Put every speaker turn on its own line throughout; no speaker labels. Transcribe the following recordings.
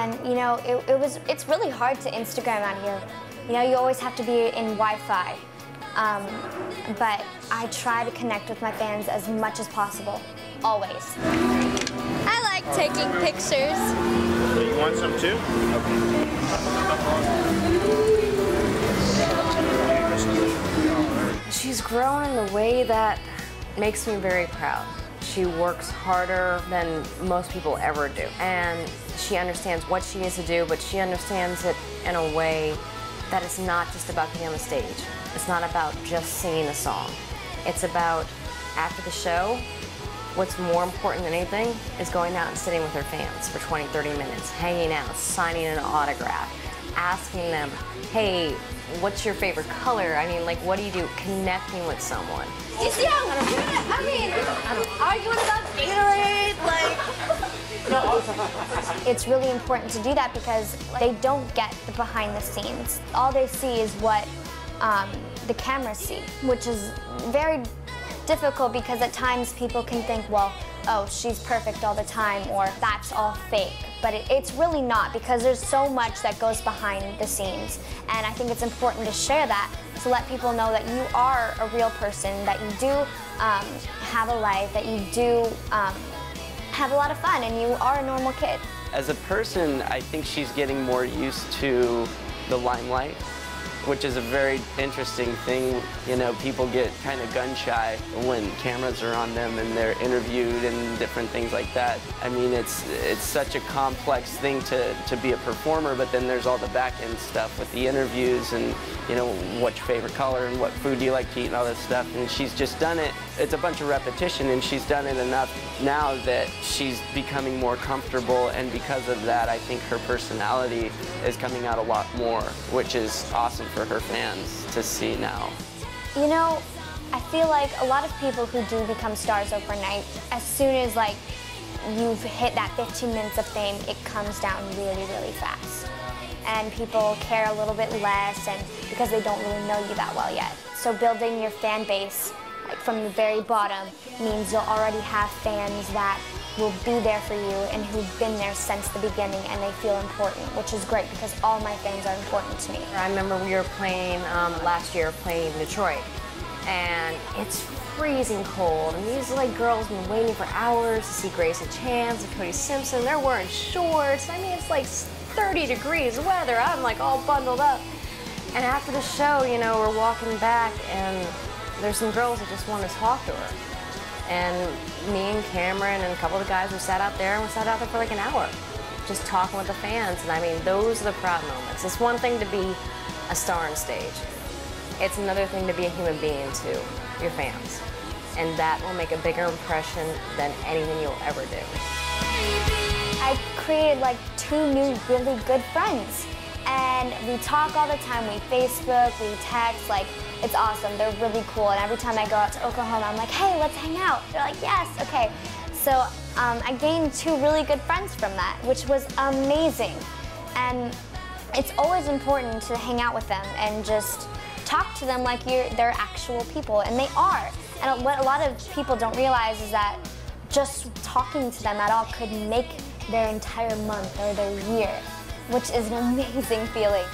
And you know, it's really hard to Instagram out here. You know, you always have to be in Wi-Fi. But I try to connect with my fans as much as possible, always.
I like taking pictures.
You want some too?
Okay. She's grown in the way that makes me very proud. She works harder than most people ever do. And she understands what she needs to do, but she understands it in a way that it's not just about getting on the stage. It's not about just singing a song. It's about, after the show, what's more important than anything is going out and sitting with her fans for 20, 30 minutes, hanging out, signing an autograph, asking them, hey, what's your favorite color? I mean, like, what do you do? Connecting with someone.
You see how I mean, arguing about Gatorade, like...
It's really important to do that because they don't get the behind the scenes. All they see is what the cameras see, which is very difficult because at times people can think, well, oh, she's perfect all the time, or that's all fake. But it's really not, because there's so much that goes behind the scenes. And I think it's important to share that, to let people know that you are a real person, that you do have a life, that you do have a lot of fun, and you are a normal kid.
As a person, I think she's getting more used to the limelight, which is a very interesting thing. You know, people get kind of gun-shy when cameras are on them and they're interviewed and different things like that. I mean, it's such a complex thing to be a performer, but then there's all the back-end stuff with the interviews and, you know, what's your favorite color and what food do you like to eat and all this stuff. And she's just done it. It's a bunch of repetition, and she's done it enough now that she's becoming more comfortable, and because of that, I think her personality is coming out a lot more, which is awesome for her fans to see now. You
know, I feel like a lot of people who do become stars overnight, as soon as like you've hit that 15 minutes of fame, it comes down really, really fast. And people care a little bit less, and because they don't really know you that well yet. So building your fan base, like from the very bottom, means you'll already have fans that will be there for you and who've been there since the beginning, and they feel important, which is great because all my fans are important to me.
I remember we were playing last year, playing Detroit, and it's freezing cold, and these like girls have been waiting for hours to see Grayson Chance and Cody Simpson. They're wearing shorts. I mean, it's like 30 degrees weather. I'm like all bundled up. And after the show, you know, we're walking back, and there's some girls that just want to talk to her. And me and Camryn and a couple of the guys, we sat out there, and we sat out there for like an hour, just talking with the fans. And I mean, those are the proud moments. It's one thing to be a star on stage. It's another thing to be a human being to your fans. And that will make a bigger impression than anything you'll ever do.
I created like 2 new really good friends. And we talk all the time, we Facebook, we text, like, it's awesome, they're really cool. And every time I go out to Oklahoma, I'm like, hey, let's hang out. They're like, yes, okay. So I gained 2 really good friends from that, which was amazing. And it's always important to hang out with them and just talk to them like they're actual people, and they are. And what a lot of people don't realize is that just talking to them at all could make their entire month or their year, which is an amazing feeling.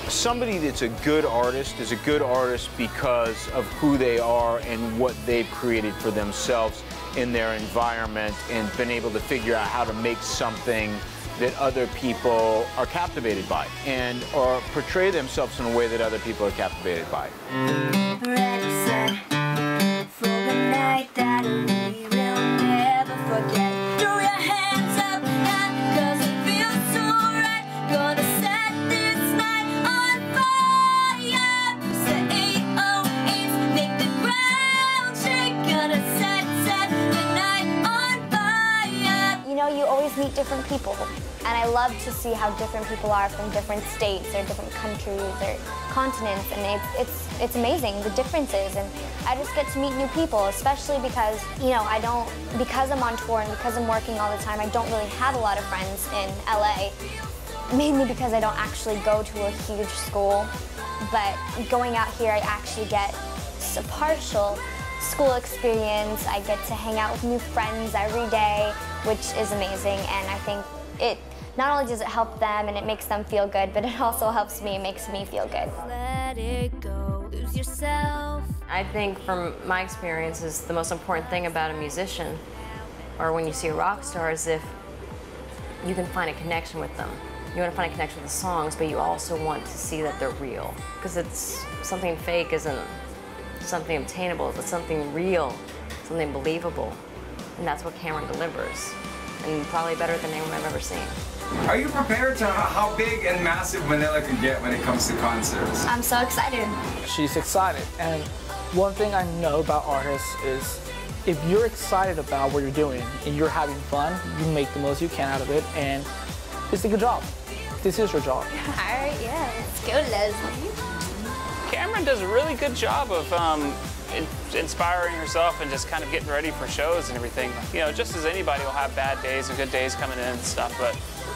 Somebody that's a good artist is a good artist because of who they are and what they've created for themselves in their environment, and been able to figure out how to make something that other people are captivated by, and or portray themselves in a way that other people are captivated by.
Ready, set, for the night that we will never forget. Throw your hands up now, 'cause it feels so right. Gonna set this night on fire. Set 808s, make the ground shake. Gonna set the night on fire.
You know, you always meet different people. And I love to see how different people are from different states or different countries or continents, and it's amazing, the differences. And I just get to meet new people, especially because, you know, because I'm on tour and because I'm working all the time, I don't really have a lot of friends in LA, mainly because I don't actually go to a huge school. But going out here, I actually get a partial school experience. I get to hang out with new friends every day. which is amazing, and I think it not only does it help them and it makes them feel good, but it also helps me, makes me feel good.
Let it go, lose yourself.
I think from my experiences, the most important thing about a musician, or when you see a rock star, is if you can find a connection with them. You want to find a connection with the songs, but you also want to see that they're real. Because it's something fake isn't something obtainable, but something real, something believable. And that's what Camryn delivers. And probably better than anyone I've ever seen.
Are you prepared to how big and massive Manila can get when it comes to concerts?
I'm so excited.
She's excited, and one thing I know about artists is if you're excited about what you're doing and you're having fun, you make the most you can out of it, and it's a good job. This is your job.
All right, yeah, let's go, Leslie.
Camryn does a really good job of inspiring herself and just kind of getting ready for shows and everything. You know, just as anybody will have bad days and good days coming in and stuff, but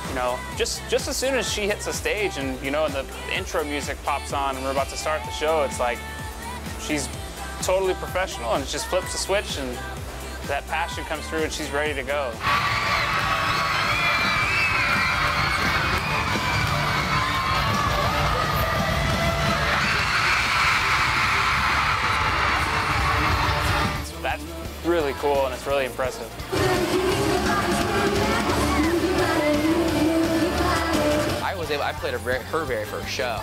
you know, just as soon as she hits the stage and you know, and the intro music pops on and we're about to start the show, it's like she's totally professional and just flips the switch and that passion comes through and she's ready to go. That's really cool and it's really impressive.
I played her very first show.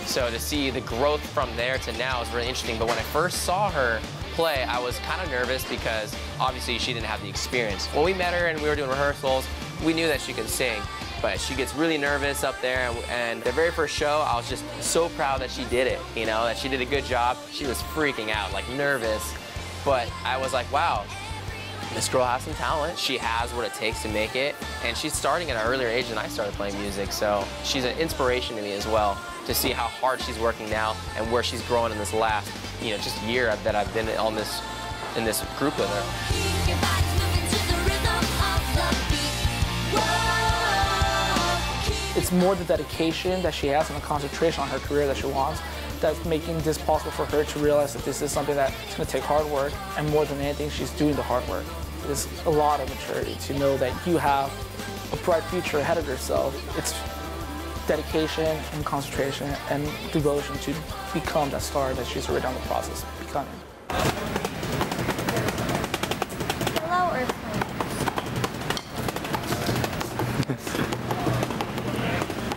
So to see the growth from there to now is really interesting. But when I first saw her play, I was kind of nervous because obviously she didn't have the experience. When we met her and we were doing rehearsals, we knew that she could sing. But she gets really nervous up there, and the very first show, I was just so proud that she did it, you know, that she did a good job. She was freaking out, like nervous. But I was like, wow, this girl has some talent. She has what it takes to make it, and she's starting at an earlier age than I started playing music, so she's an inspiration to me as well, to see how hard she's working now and where she's growing in this last, you know, just year that I've been on this, in this group with her.
Your body's moving to the rhythm of the beat. Whoa.
It's more the dedication that she has and the concentration on her career that she wants that's making this possible for her to realize that this is something that's going to take hard work, and more than anything, she's doing the hard work. It's a lot of maturity to know that you have a bright future ahead of yourself. It's dedication and concentration and devotion to become that star that she's already on the process of becoming.
Hello, Earth.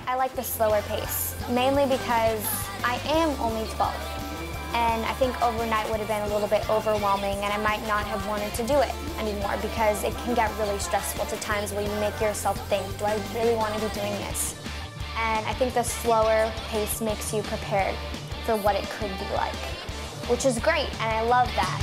I like the slower pace, mainly because I am only 12. And I think overnight would have been a little bit overwhelming, and I might not have wanted to do it anymore because it can get really stressful to times where you make yourself think, do I really want to be doing this? And I think the slower pace makes you prepared for what it could be like, which is great, and I love that.